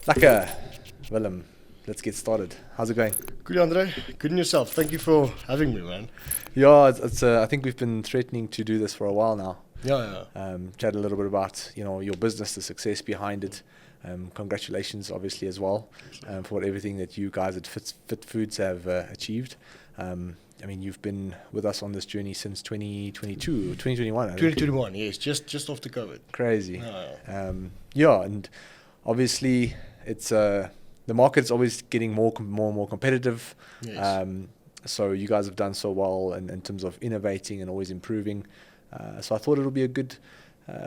Lekker. Willem, let's get started. How's it going? Good, Jandre. Good in yourself. Thank you for having me, man. Yeah, I think we've been threatening to do this for a while now. Yeah. Chat a little bit about, your business, the success behind it. Congratulations, obviously, as well, for everything that you guys at FitFoodz have achieved. You've been with us on this journey since 2022, 2021. 2021, yes, just after COVID. Crazy. And obviously, it's the market's always getting more and more competitive. Yes. So you guys have done so well in terms of innovating and always improving. So I thought it'll be a good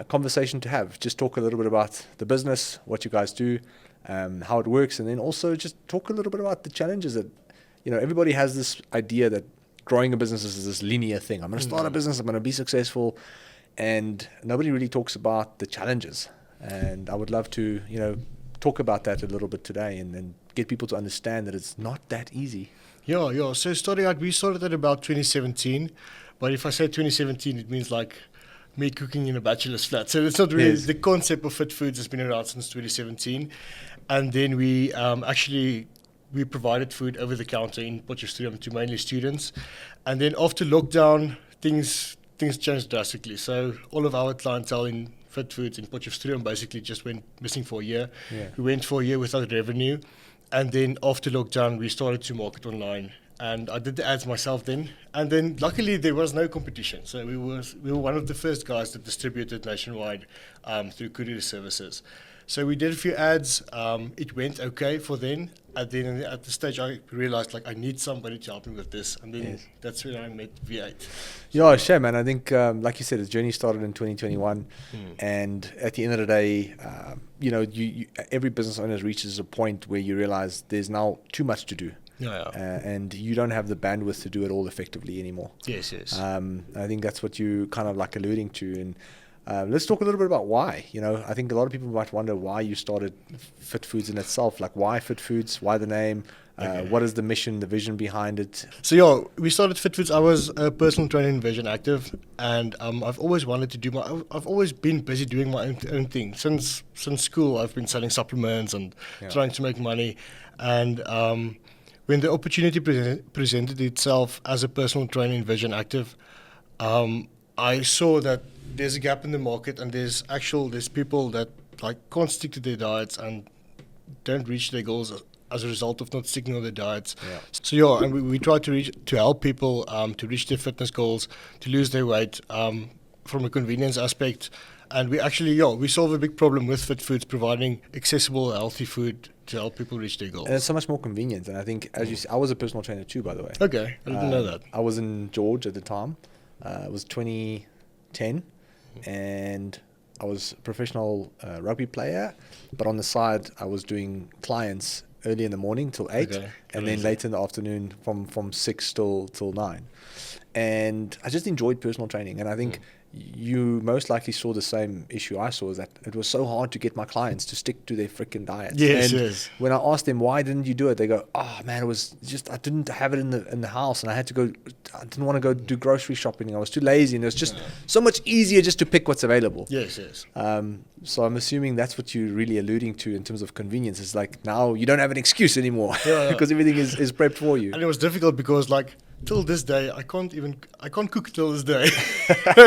conversation to have. Just talk a little bit about the business, what you guys do, how it works, and then also just talk a little bit about the challenges that, everybody has this idea that growing a business is this linear thing. I'm going to start a business, I'm going to be successful, and nobody really talks about the challenges. And I would love to, talk about that a little bit today and get people to understand that it's not that easy. Yeah. So starting out, we started at about 2017. But if I say 2017, it means like me cooking in a bachelor's flat. So it's not really, Yes. The concept of FitFoodz has been around since 2017. And then we we provided food over the counter in Potchefstroom to mainly students. And then after lockdown, things changed drastically. So all of our clientele in FitFoodz in Potchefstroom basically just went missing for a year. Yeah. We went for a year without revenue. And then after lockdown, we started to market online. And I did the ads myself then. And then luckily there was no competition. So we were one of the first guys that distributed nationwide through courier services. So we did a few ads. It went okay for then. And then at the stage I realized I need somebody to help me with this. And then that's when I met V8. Yeah, shame, man. I think, like you said, the journey started in 2021. And at the end of the day, every business owner reaches a point where you realize there's now too much to do. Yeah. And you don't have the bandwidth to do it all effectively anymore. Yes. I think that's what you kind of like alluding to. And let's talk a little bit about why. I think a lot of people might wonder why you started FitFoodz in itself. Like, why FitFoodz? Why the name? What is the mission, the vision behind it? So we started FitFoodz. I was a personal trainer in Vision Active, and I've always wanted to do I've always been busy doing my own thing since school. I've been selling supplements and trying to make money, and when the opportunity presented itself as a personal trainer in Vision Active, I saw that there's a gap in the market, and there's people that can't stick to their diets and don't reach their goals as a result of not sticking on their diets. Yeah. So and we try to help people to reach their fitness goals, to lose their weight from a convenience aspect. And we solve a big problem with FitFoodz, providing accessible, healthy food to help people reach their goals. And it's so much more convenient. And I think, as you see, I was a personal trainer too, by the way. Okay, I didn't know that. I was in George at the time. It was 2010, and I was a professional rugby player. But on the side, I was doing clients early in the morning till 8, and then late in the afternoon from 6 till 9. And I just enjoyed personal training. And I think you most likely saw the same issue I saw, is that it was so hard to get my clients to stick to their freaking diets. Yes. When I asked them, why didn't you do it? They go, oh man, it was just, I didn't have it in the house, and I didn't want to go do grocery shopping. I was too lazy, and it was just so much easier just to pick what's available. Yes. So I'm assuming that's what you're really alluding to in terms of convenience. It's like, now you don't have an excuse anymore because everything is prepped for you. And it was difficult because till this day, I can't cook till this day.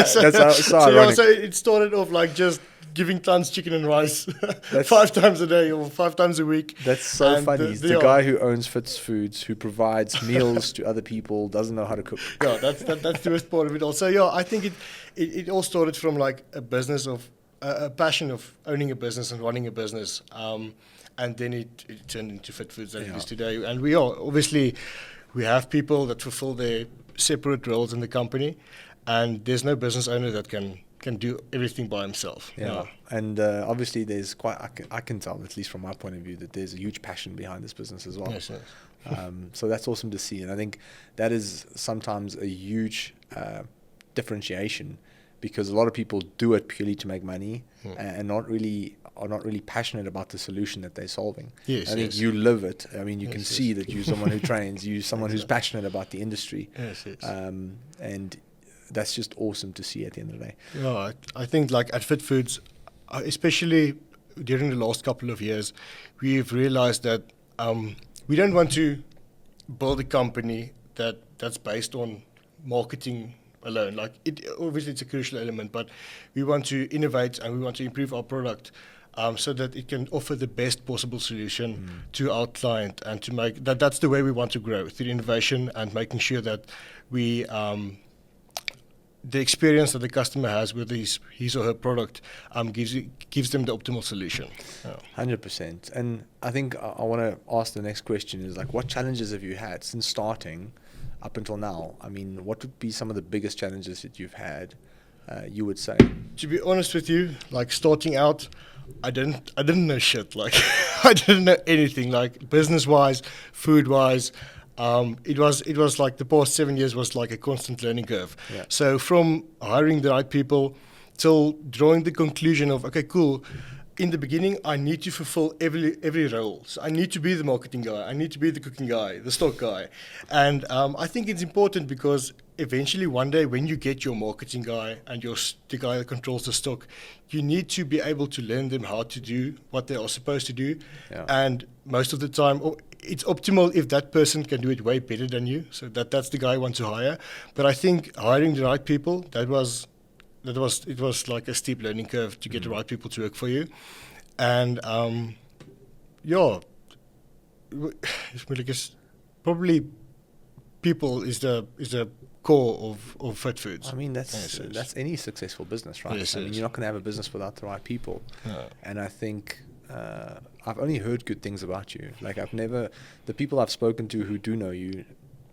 So ironic. So it started off just giving clients chicken and rice 5 times a day or 5 times a week. That's so funny. The guy who owns FitFoodz, who provides meals to other people, doesn't know how to cook. Yeah, that's the worst part of it all. So I think it all started from a business of a passion of owning a business and running a business, and then it turned into FitFoodz that it is today. And we have people that fulfill their separate roles in the company, and there's no business owner that can do everything by himself. Yeah. And obviously there's I can tell, at least from my point of view, that there's a huge passion behind this business as well. Yes. So that's awesome to see. And I think that is sometimes a huge differentiation, because a lot of people do it purely to make money and are not really passionate about the solution that they're solving. Yes, I think you live it. I mean, you can see that you're someone who trains, you're someone who's passionate about the industry. Yes. And that's just awesome to see at the end of the day. Yeah, I think at FitFoodz, especially during the last couple of years, we've realized that we don't want to build a company that's based on marketing alone. Like, obviously it's a crucial element, but we want to innovate and we want to improve our product so that it can offer the best possible solution to our client, and to make that's the way we want to grow, through innovation and making sure that we the experience that the customer has with his or her product gives them the optimal solution. 100%. And I think I want to ask the next question is, like, what challenges have you had since starting up until now? I mean, what would be some of the biggest challenges that you've had, you would say? To be honest with you, like, starting out, I didn't know shit. Like, I didn't know anything, like, business-wise, food-wise. It was like the past 7 years was like a constant learning curve. Yeah. So from hiring the right people till drawing the conclusion of, okay, cool, in the beginning, I need to fulfill every role. So I need to be the marketing guy, I need to be the cooking guy, the stock guy. And I think it's important because eventually one day when you get your marketing guy and the guy that controls the stock, you need to be able to learn them how to do what they are supposed to do. Yeah. And most of the time, it's optimal if that person can do it way better than you. So that's the guy I want to hire. But I think hiring the right people, it was like a steep learning curve to get the right people to work for you. And probably people is the core of FitFoodz. I mean, that's any successful business, right? Yes, I mean, you're not going to have a business without the right people. No. And I think I've only heard good things about you. Like, the people I've spoken to who do know you,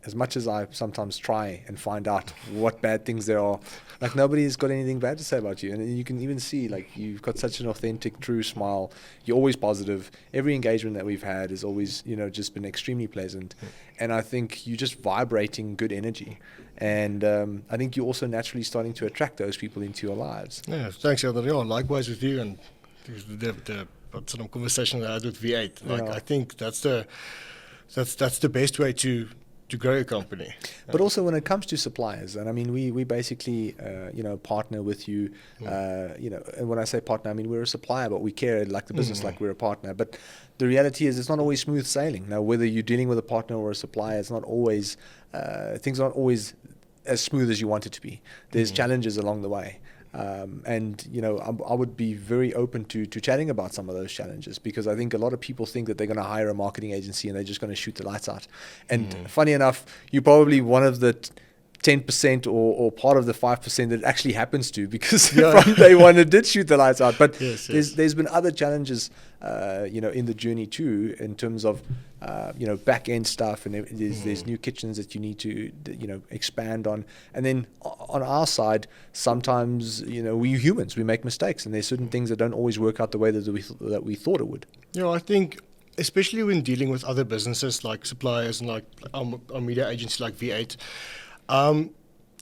as much as I sometimes try and find out what bad things there are, like, nobody's got anything bad to say about you. And you can even see, like, you've got such an authentic, true smile. You're always positive. Every engagement that we've had has always, just been extremely pleasant. And I think you're just vibrating good energy. And I think you're also naturally starting to attract those people into your lives. Yeah, thanks, Jandre. Yeah, likewise with you. And the sort of conversation that I had with V8. Like, I think that's the best way to grow a company. But also when it comes to suppliers, and I mean, we basically, partner with you, and when I say partner, I mean, we're a supplier, but we care like the business, like we're a partner. But the reality is it's not always smooth sailing. Now, whether you're dealing with a partner or a supplier, it's not always, things aren't always as smooth as you want it to be. There's challenges along the way. And I would be very open to chatting about some of those challenges, because I think a lot of people think that they're going to hire a marketing agency and they're just going to shoot the lights out. And funny enough, you're probably one of the 10% or part of the 5% that it actually happens to, because from day one it did shoot the lights out. But there's been other challenges, in the journey too, in terms of back end stuff, and there's new kitchens that you need to expand on. And then on our side, sometimes we humans, we make mistakes, and there's certain things that don't always work out the way that we thought it would. I think especially when dealing with other businesses like suppliers and like our media agency like V8.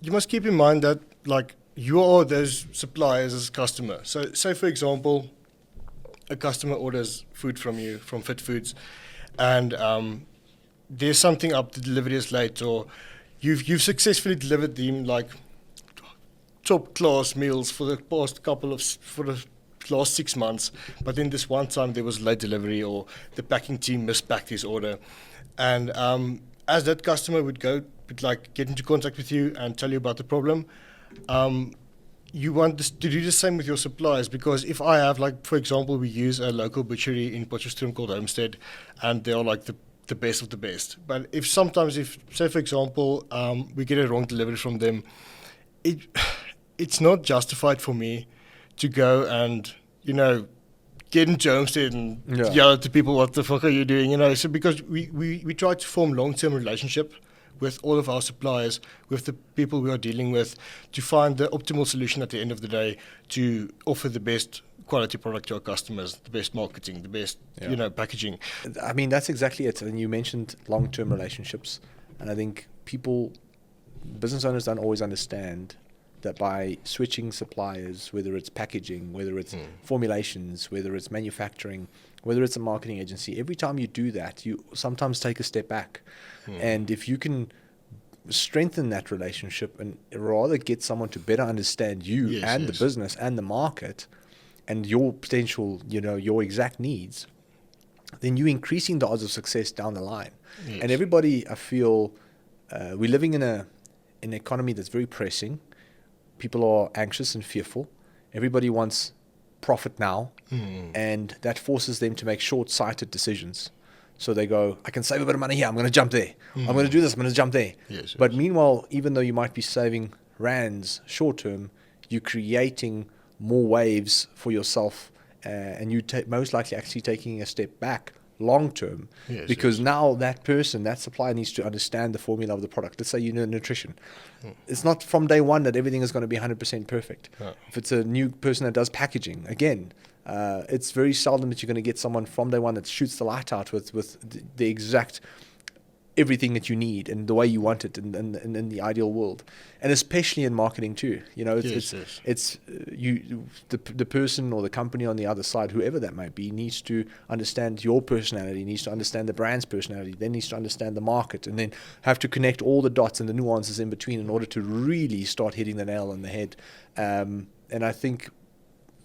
You must keep in mind that, like, you are those suppliers as a customer. So, say for example, a customer orders food from you, from FitFoodz, and there's something up, the delivery is late, or you've successfully delivered them like top class meals for the last 6 months, but then this one time there was late delivery, or the packing team mispacked his order, and as that customer would get into contact with you and tell you about the problem, you want to do the same with your suppliers. Because if I have, like, for example, we use a local butchery in Potchefstroom called Homestead, and they are like the best of the best. But if say for example, we get a wrong delivery from them, it's not justified for me to go and get into Homestead and yell at the people, what the fuck are you doing? So because we try to form long-term relationship with all of our suppliers, with the people we are dealing with, to find the optimal solution at the end of the day to offer the best quality product to our customers, the best marketing, the best packaging. I mean, that's exactly it. And you mentioned long-term relationships, and I think business owners don't always understand that by switching suppliers, whether it's packaging, whether it's formulations, whether it's manufacturing, whether it's a marketing agency, every time you do that, you sometimes take a step back. And if you can strengthen that relationship and rather get someone to better understand you the business and the market, and your potential, your exact needs, then you're increasing the odds of success down the line. Yes. And everybody, I feel, we're living in an economy that's very pressing. People are anxious and fearful. Everybody wants profit now, and that forces them to make short-sighted decisions. So they go, I can save a bit of money here, I'm going to jump there. I'm going to do this, I'm going to jump there. Yes, but meanwhile, even though you might be saving rands short-term, you're creating more waves for yourself, and you most likely actually taking a step back long-term, because now that person, that supplier needs to understand the formula of the product. Let's say you know nutrition. It's not from day one that everything is going to be 100% perfect. No. If it's a new person that does packaging, again, it's very seldom that you're going to get someone from day one that shoots the light out with the exact everything that you need and the way you want it in the ideal world, and especially in marketing too. It's the person or the company on the other side, whoever that might be, needs to understand your personality, needs to understand the brand's personality, then needs to understand the market, and then have to connect all the dots and the nuances in between in order to really start hitting the nail on the head. And I think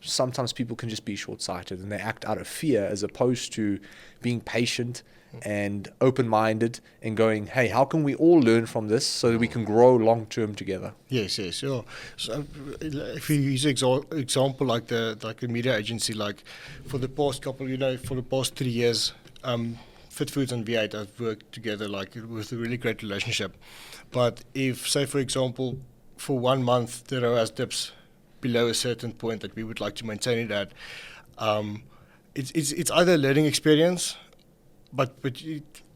sometimes people can just be short-sighted and they act out of fear as opposed to being patient and open-minded and going, hey, how can we all learn from this so that we can grow long-term together? Yes, sure. So if you use an example like the media agency, like for the past 3 years, FitFoodz and V8 have worked together with a really great relationship. But if, say, for example, for 1 month the ROAS dips below a certain point that we would like to maintain it at, it's either a learning experience, but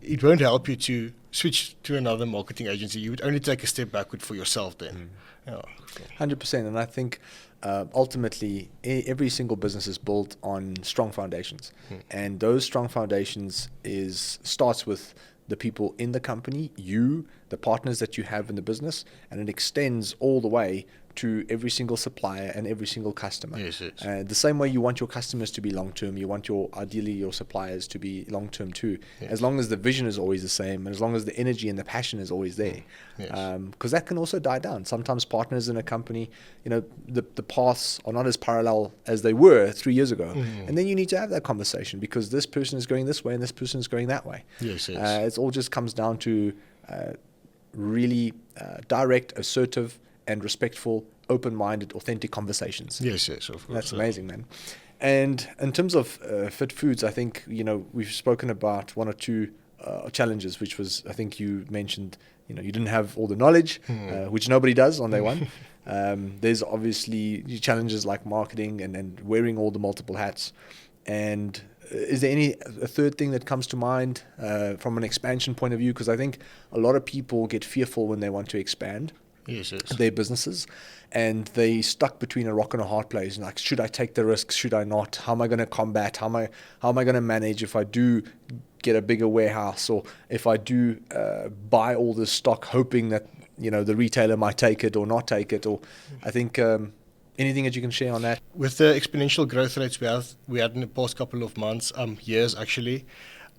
it won't help you to switch to another marketing agency. You would only take a step backward for yourself then. 100%. And I think ultimately every single business is built on strong foundations. And those strong foundations starts with the people in the company, the partners that you have in the business, and it extends all the way to every single supplier and every single customer. Yes. The same way you want your customers to be long-term, you want ideally your suppliers to be long-term too, as long as the vision is always the same, and as long as the energy and the passion is always there. Because that can also die down. Sometimes partners in a company, the paths are not as parallel as they were 3 years ago. And then you need to have that conversation, because this person is going this way and this person is going that way. Yes. It all just comes down to really direct, assertive, and respectful, open-minded, authentic conversations. Yes, of course. That's amazing, man. And in terms of FitFoodz, I think, we've spoken about one or two challenges, which was, I think you mentioned, you didn't have all the knowledge, which nobody does on day one. There's obviously challenges like marketing and wearing all the multiple hats. And is there a third thing that comes to mind from an expansion point of view? Because I think a lot of people get fearful when they want to expand. Yes. Their businesses, and they stuck between a rock and a hard place. And like, should I take the risks? Should I not? How am I going to combat? How am I going to manage if I do get a bigger warehouse, or if I do buy all this stock, hoping that the retailer might take it or not take it? Or I think anything that you can share on that? With the exponential growth rates we had in the past couple of months, years actually.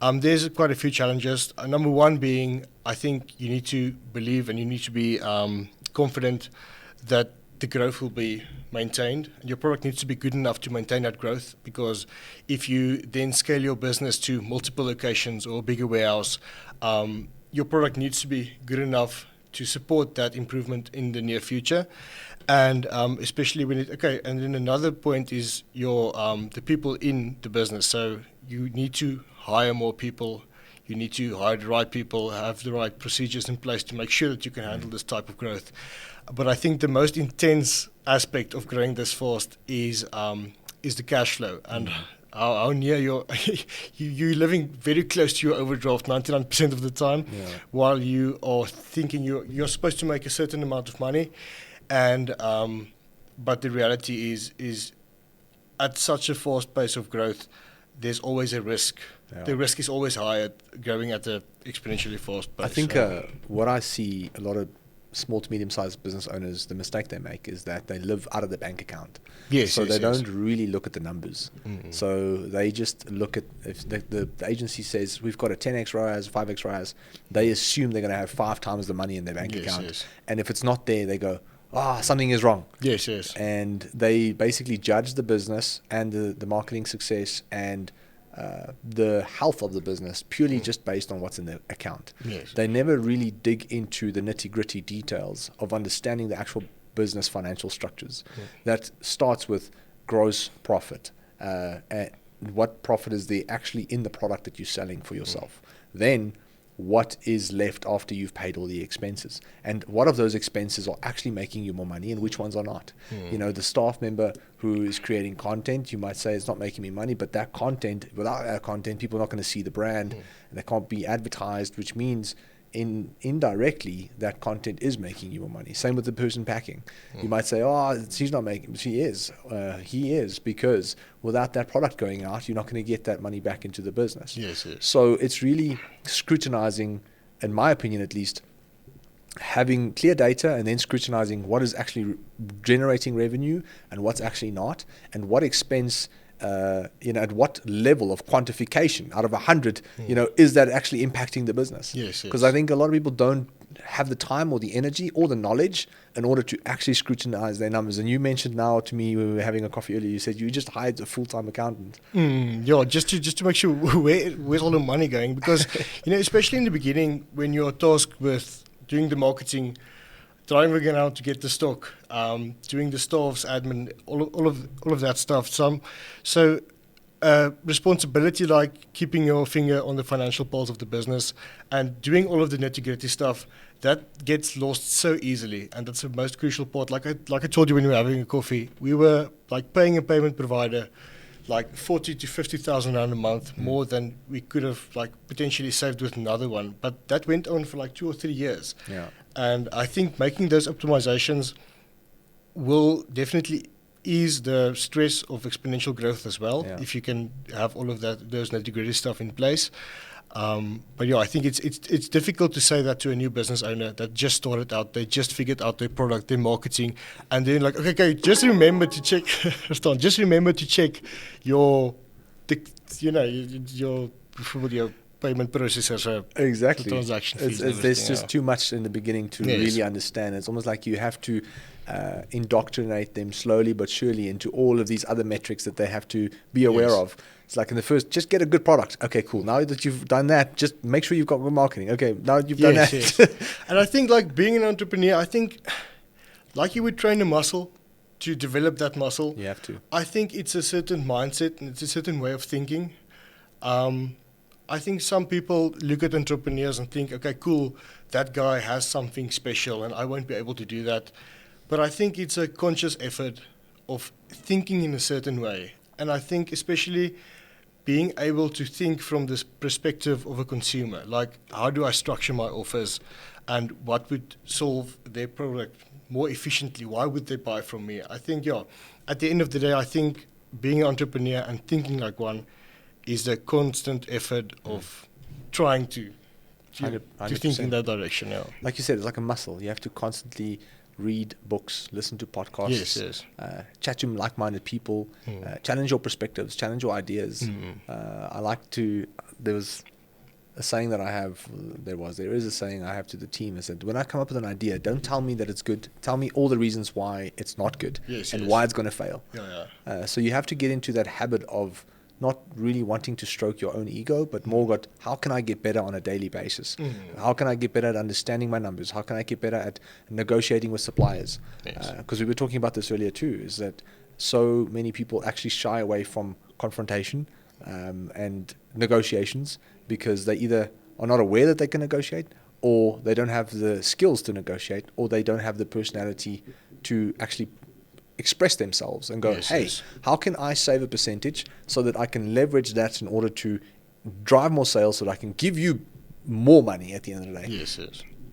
There's quite a few challenges. Number one being, I think you need to believe and you need to be confident that the growth will be maintained. Your product needs to be good enough to maintain that growth, because if you then scale your business to multiple locations or a bigger warehouse, your product needs to be good enough to support that improvement in the near future. And especially when and then another point is the people in the business. So you need to hire more people. You need to hire the right people, have the right procedures in place to make sure that you can handle this type of growth. But I think the most intense aspect of growing this fast is the cash flow, and how near you're living very close to your overdraft 99% of the time, while you are thinking you're supposed to make a certain amount of money, and but the reality is at such a fast pace of growth, there's always a risk. The risk is always high at growing at the exponentially fast pace. I think what I see a lot of small to medium-sized business owners, the mistake they make is that they live out of the bank account. So they don't really look at the numbers. So they just look at, if the agency says we've got a 10x ROAS, 5x ROAS, they assume they're going to have 5 times the money in their bank account. And if it's not there, they go, something is wrong. Yes, yes. And they basically judge the business and the marketing success and the health of the business purely just based on what's in the account. Yes. They never really dig into the nitty-gritty details of understanding the actual business financial structures. That starts with gross profit. And what profit is there actually in the product that you're selling for yourself? Then what is left after you've paid all the expenses, and what of those expenses are actually making you more money and which ones are not. You know, the staff member who is creating content, you might say it's not making me money, but that content, without that content, people are not going to see the brand and they can't be advertised, which means indirectly that content is making you more money. Same with the person packing. You might say, she's not making, she is. He is, because without that product going out, you're not going to get that money back into the business. Yes, yes. So it's really scrutinizing, in my opinion at least, having clear data and then scrutinizing what is actually generating revenue and what's actually not, and what expense at what level of quantification out of 100, is that actually impacting the business? Yes, because I think a lot of people don't have the time or the energy or the knowledge in order to actually scrutinize their numbers. And you mentioned now to me when we were having a coffee earlier, you said you just hired a full-time accountant. Just to make sure where's all the money going, because especially in the beginning when you're tasked with doing the marketing, driving around to get the stock, doing the staff's admin, all of that stuff. So responsibility like keeping your finger on the financial pulse of the business and doing all of the nitty-gritty stuff, that gets lost so easily, and that's the most crucial part. Like I told you when we were having a coffee, we were like paying a payment provider like 40 to 50,000 rand a month more than we could have like potentially saved with another one. But that went on for like 2 or 3 years. Yeah. And I think making those optimizations will definitely ease the stress of exponential growth as well, if you can have all of those nitty-gritty stuff in place. But I think it's difficult to say that to a new business owner that just started out. They just figured out their product, their marketing, and then like, okay, just remember to check. Just remember to check your payment processor. Exactly. The transaction fees. There's just too much in the beginning to really understand. It's almost like you have to indoctrinate them slowly but surely into all of these other metrics that they have to be aware of. It's like in the first, just get a good product. Okay, cool. Now that you've done that, just make sure you've got good marketing. Okay, now you've done that. Yes. And I think like being an entrepreneur, I think like you would train a muscle to develop that muscle. You have to. I think it's a certain mindset and it's a certain way of thinking. I think some people look at entrepreneurs and think, okay, cool, that guy has something special and I won't be able to do that. But I think it's a conscious effort of thinking in a certain way. And I think especially being able to think from this perspective of a consumer, like how do I structure my offers and what would solve their product more efficiently? Why would they buy from me? I think, at the end of the day, I think being an entrepreneur and thinking like one is the constant effort of trying to think in that direction. Yeah. Like you said, it's like a muscle. You have to constantly read books, listen to podcasts, chat to like-minded people, challenge your perspectives, challenge your ideas. There was a saying that I have, there is a saying I have to the team, is that when I come up with an idea, don't tell me that it's good, tell me all the reasons why it's not good and why it's going to fail. So you have to get into that habit of not really wanting to stroke your own ego, but more got, how can I get better on a daily basis? How can I get better at understanding my numbers? How can I get better at negotiating with suppliers? Because we were talking about this earlier too, is that so many people actually shy away from confrontation and negotiations because they either are not aware that they can negotiate, or they don't have the skills to negotiate, or they don't have the personality to actually express themselves and go, how can I save a percentage so that I can leverage that in order to drive more sales so that I can give you more money at the end of the day?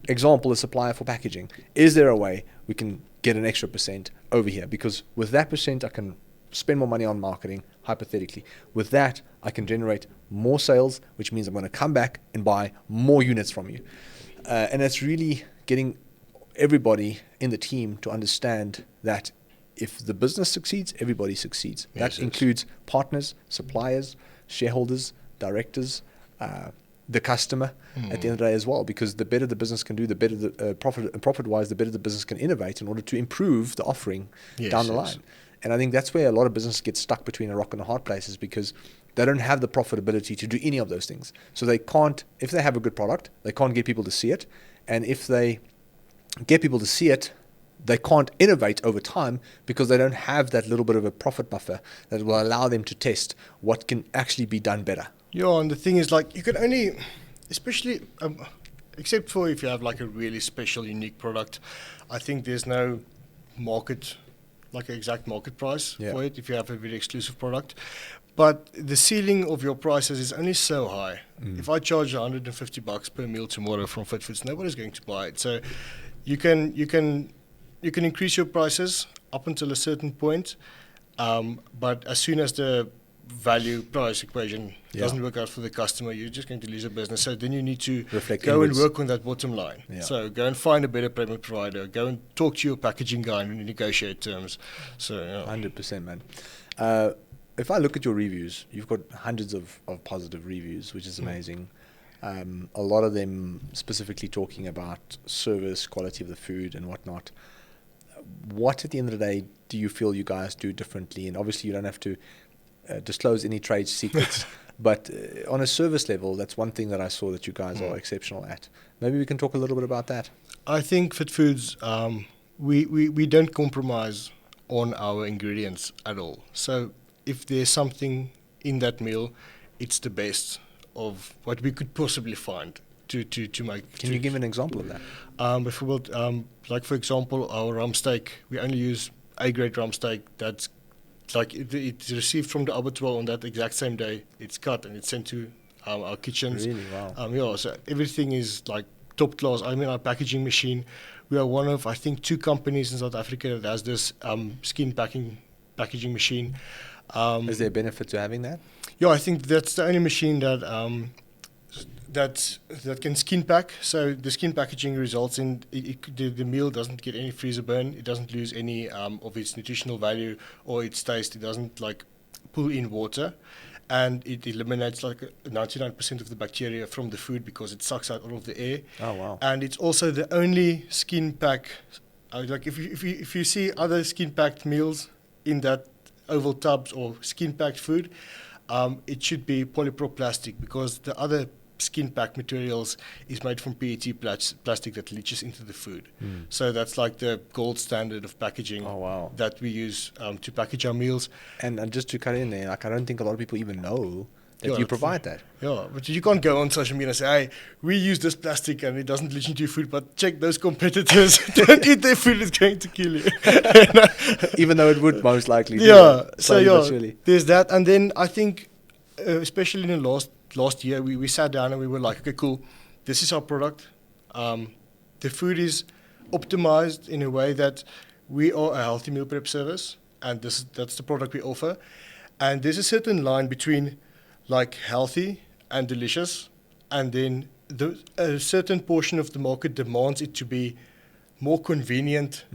Example, a supplier for packaging. Is there a way we can get an extra percent over here? Because with that percent, I can spend more money on marketing, hypothetically. With that, I can generate more sales, which means I'm going to come back and buy more units from you. And it's really getting everybody in the team to understand that if the business succeeds, everybody succeeds. That includes partners, suppliers, shareholders, directors, the customer at the end of the day as well, because the better the business can do, the better the profit-wise, the better the business can innovate in order to improve the offering down the line. And I think that's where a lot of businesses get stuck between a rock and a hard place, is because they don't have the profitability to do any of those things. So they can't, if they have a good product, they can't get people to see it. And if they get people to see it, they can't innovate over time because they don't have that little bit of a profit buffer that will allow them to test what can actually be done better. Yeah, and the thing is, like, you can only, especially, except for if you have like a really special, unique product, I think there's no market, like an exact market price for it if you have a very exclusive product. But the ceiling of your prices is only so high. If I charge $150 per meal tomorrow from FitFoodz, nobody's going to buy it. So you can increase your prices up until a certain point, but as soon as the value price equation doesn't work out for the customer, you're just going to lose a business. So then you need to go and work on that bottom line. So go and find a better payment provider, go and talk to your packaging guy and negotiate terms. So 100%, man. If I look at your reviews, you've got hundreds of positive reviews, which is amazing. A lot of them specifically talking about service, quality of the food and whatnot. What at the end of the day do you feel you guys do differently? And obviously you don't have to disclose any trade secrets, but on a service level, that's one thing that I saw that you guys are exceptional at. Maybe we can talk a little bit about that. I think FitFoodz, we don't compromise on our ingredients at all. So if there's something in that meal, it's the best of what we could possibly find to make. Can you give an example of that? If we will, like for example, our rump steak, we only use A-grade rump steak. That's like it's received from the abattoir on that exact same day. It's cut and it's sent to our kitchens. Really? Wow. So everything is like top class. I mean, our packaging machine, we are one of, I think, 2 companies in South Africa that has this skin packaging machine. Is there a benefit to having that? Yeah, I think that's the only machine that that can skin pack. So the skin packaging results in the meal doesn't get any freezer burn. It doesn't lose any of its nutritional value or its taste. It doesn't like pull in water, and it eliminates like 99% of the bacteria from the food because it sucks out all of the air. Oh wow! And it's also the only skin pack. Like if you see other skin packed meals in that oval tubs or skin packed food, it should be polyprop plastic, because the other skin packed materials is made from PET plastic that leaches into the food. So that's like the gold standard of packaging that we use to package our meals. And just to cut in there, like I don't think a lot of people even know that you provide that. Yeah, but you can't go on social media and say, hey, we use this plastic and it doesn't leach into your food, but check those competitors. Don't eat their food, it's going to kill you. Even though it would most likely do. There's that. And then I think, especially in the last year, we sat down and we were like, okay, cool, this is our product. The food is optimized in a way that we are a healthy meal prep service, and that's the product we offer. And there's a certain line between like healthy and delicious, and then a certain portion of the market demands it to be more convenient,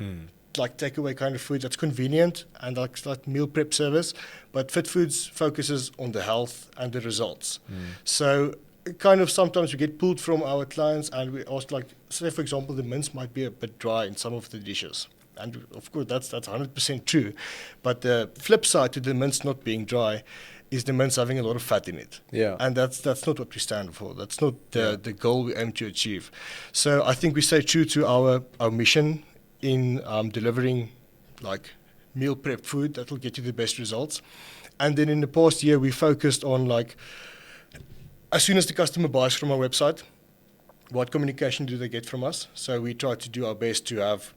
like takeaway kind of food that's convenient and like meal prep service. But FitFoodz focuses on the health and the results. So kind of sometimes we get pulled from our clients and we ask, like, say for example, the mince might be a bit dry in some of the dishes. And of course that's 100% true. But the flip side to the mince not being dry is the mince having a lot of fat in it. Yeah. And that's not what we stand for. That's not the goal we aim to achieve. So I think we stay true to our mission in delivering like meal prep food that will get you the best results. And then in the past year, we focused on like, as soon as the customer buys from our website, what communication do they get from us? So we try to do our best to have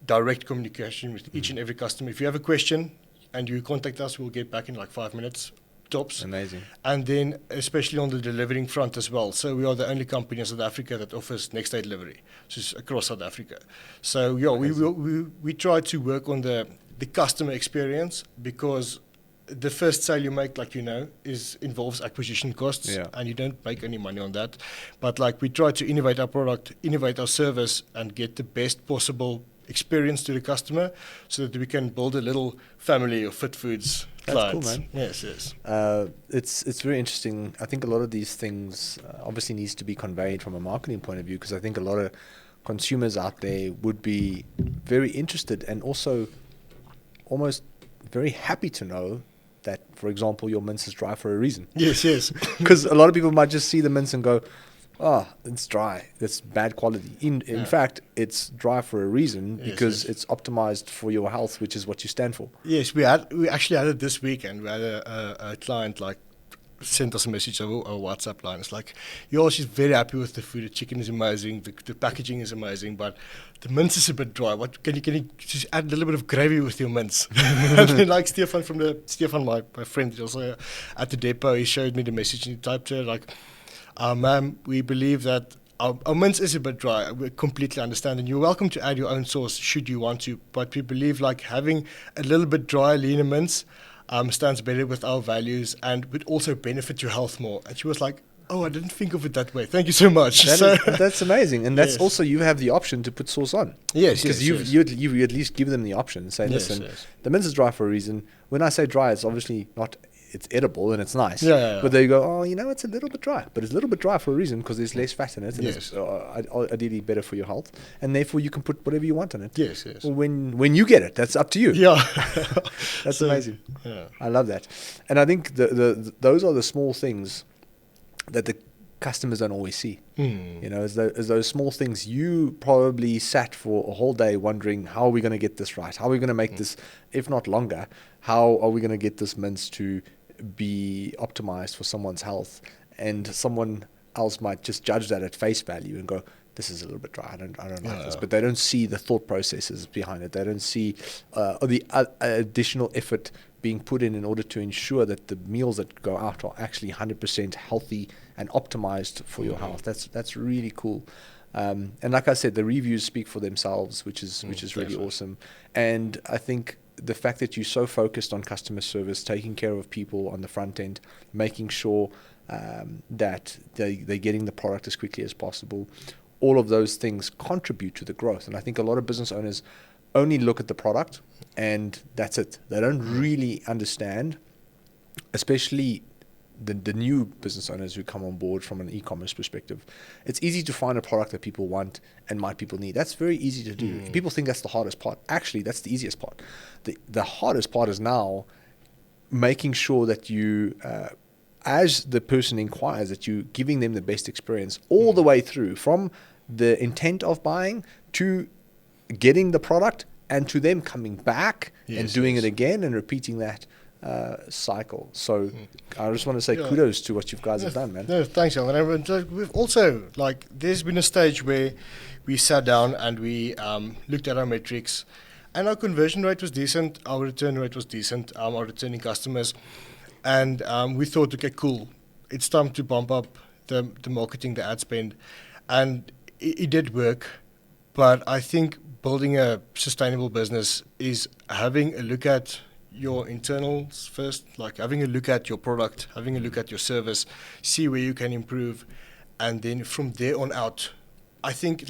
direct communication with each and every customer. If you have a question and you contact us, we'll get back in like 5 minutes. Tops. Amazing. And then especially on the delivering front as well. So we are the only company in South Africa that offers next day delivery, which is across South Africa. So yeah, we try to work on the customer experience, because the first sale you make, like involves acquisition costs, and you don't make any money on that. But like we try to innovate our product, innovate our service, and get the best possible experience to the customer, so that we can build a little family of FitFoodz That's cool, clients. man. Yes. It's very interesting. I think a lot of these things obviously needs to be conveyed from a marketing point of view, because I think a lot of consumers out there would be very interested and also almost very happy to know that, for example, your mince is dry for a reason. Yes. Because a lot of people might just see the mince and go, oh, it's dry. It's bad quality. In fact, it's dry for a reason, because it's optimized for your health, which is what you stand for. Yes, we actually had it this weekend. We had a client sent us a message over our WhatsApp line. It's like, she's very happy with the food. The chicken is amazing. The packaging is amazing, but the mince is a bit dry. What can you just add a little bit of gravy with your mince? And then like Stefan my friend, also at the depot, he showed me the message and he typed to her like, ma'am, we believe that our mince is a bit dry. We completely understand, and you're welcome to add your own sauce should you want to. But we believe like having a little bit dry, leaner mince stands better with our values and would also benefit your health more. And she was like, oh, I didn't think of it that way. Thank you so much. That's amazing. And that's also, you have the option to put sauce on. Yes, because you at least give them the option. Say, listen, the mince is dry for a reason. When I say dry, it's obviously not, it's edible and it's nice. But they go, oh, it's a little bit dry. But it's a little bit dry for a reson, because there's less fat in it. And it's ideally better for your health. And therefore you can put whatever you want in it. Yes. When you get it, that's up to you. Yeah. That's amazing. Yeah. I love that. And I think those are the small things that the customers don't always see. As those small things. You probably sat for a whole day wondering, how are we going to get this right? How are we going to make this, if not longer, how are we going to get this mince to be optimized for someone's health? And someone else might just judge that at face value and go, this is a little bit dry. I don't like this. But they don't see the thought processes behind it. They don't see the additional effort being put in order to ensure that the meals that go out are actually 100% healthy and optimized for your health. That's really cool. And like I said, the reviews speak for themselves, which is really awesome. And I think the fact that you're so focused on customer service, taking care of people on the front end, making sure that they're getting the product as quickly as possible, all of those things contribute to the growth. And I think a lot of business owners only look at the product and that's it. They don't really understand, especially the new business owners who come on board from an e-commerce perspective. It's easy to find a product that people want and people need. That's very easy to do. People think that's the hardest part. Actually, that's the easiest part. The hardest part is now making sure that you, as the person inquires, that you're giving them the best experience all the way through, from the intent of buying to getting the product and to them coming back and doing it again and repeating that cycle. So I just want to say kudos to what you guys have done, man. No, thanks, Jan. And we've also, there's been a stage where we sat down and we looked at our metrics, and our conversion rate was decent, our return rate was decent, our returning customers, and we thought, okay, cool, it's time to bump up the marketing, the ad spend, and it did work. But I think building a sustainable business is having a look at your internals first, having a look at your product, having a look at your service, see where you can improve, and then from there on out, I think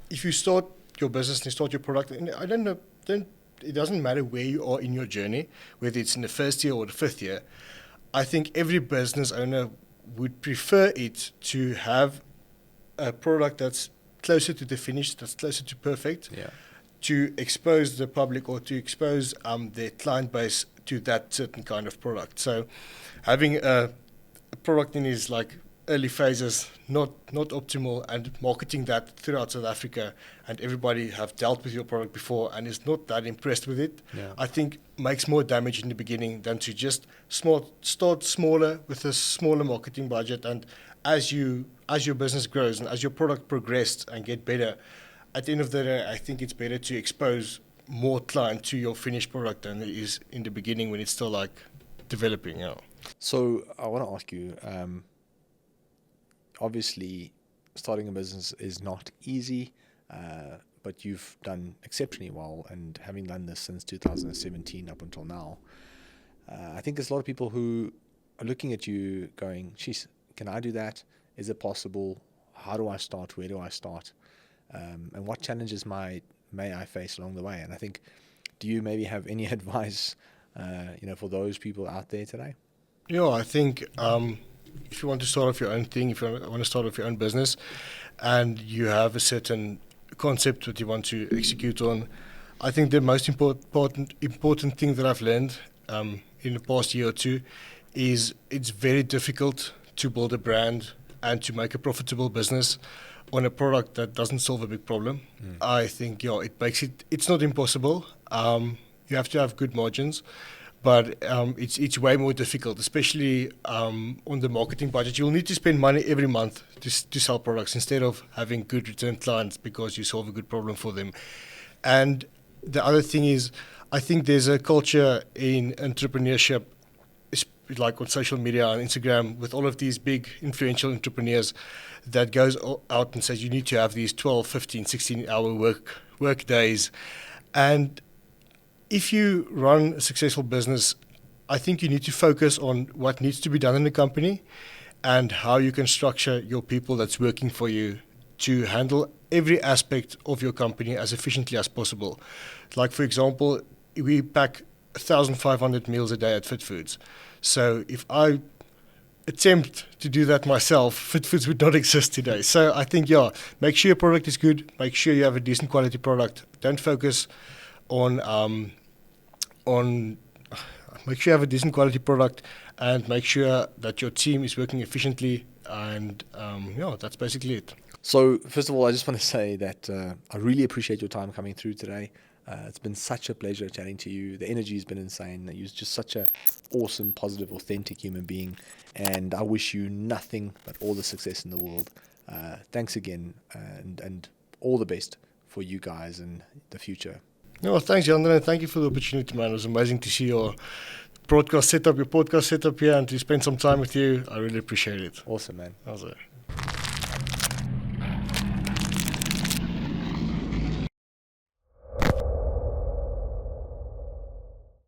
if you start your business and you start your product, and I don't know, it doesn't matter where you are in your journey, whether it's in the first year or the fifth year. I think every business owner would prefer it to have a product that's closer to the finish, that's closer to perfect, to expose the public or to expose their client base to that certain kind of product. So having a product in its early phases, not optimal, and marketing that throughout South Africa, and everybody have dealt with your product before and is not that impressed with it, I think makes more damage in the beginning than to just start smaller with a smaller marketing budget. And as your business grows and as your product progresses and get better, at the end of the day, I think it's better to expose more client to your finished product than it is in the beginning when it's still developing. So I want to ask you, obviously starting a business is not easy, but you've done exceptionally well, and having done this since 2017 up until now, I think there's a lot of people who are looking at you going, geez, can I do that? Is it possible? How do I start? Where do I start? And what challenges may I face along the way? And I think, do you maybe have any advice for those people out there today? Yeah, I think if you want to start off your own thing, if you want to start off your own business, and you have a certain concept that you want to execute on, I think the most important thing that I've learned in the past year or two is it's very difficult to build a brand and to make a profitable business on a product that doesn't solve a big problem. I think it's not impossible. You have to have good margins, but it's way more difficult, especially on the marketing budget. You'll need to spend money every month to sell products instead of having good return clients because you solve a good problem for them. And the other thing is, I think there's a culture in entrepreneurship, like on social media and Instagram, with all of these big influential entrepreneurs that goes out and says you need to have these 12, 15, 16-hour work days. And if you run a successful business, I think you need to focus on what needs to be done in the company and how you can structure your people that's working for you to handle every aspect of your company as efficiently as possible. Like, for example, we pack 1,500 meals a day at FitFoodz. So if I attempt to do that myself, FitFoodz would not exist today. So I think, make sure your product is good, make sure you have a decent quality product. Don't focus on make sure you have a decent quality product, and make sure that your team is working efficiently. And that's basically it. So first of all, I just want to say that I really appreciate your time coming through today. It's been such a pleasure chatting to you. The energy has been insane. You're just such an awesome, positive, authentic human being. And I wish you nothing but all the success in the world. Thanks again, and all the best for you guys in the future. No, thanks, Jandre, and thank you for the opportunity, man. It was amazing to see your podcast setup here, and to spend some time with you. I really appreciate it. Awesome, man. Awesome.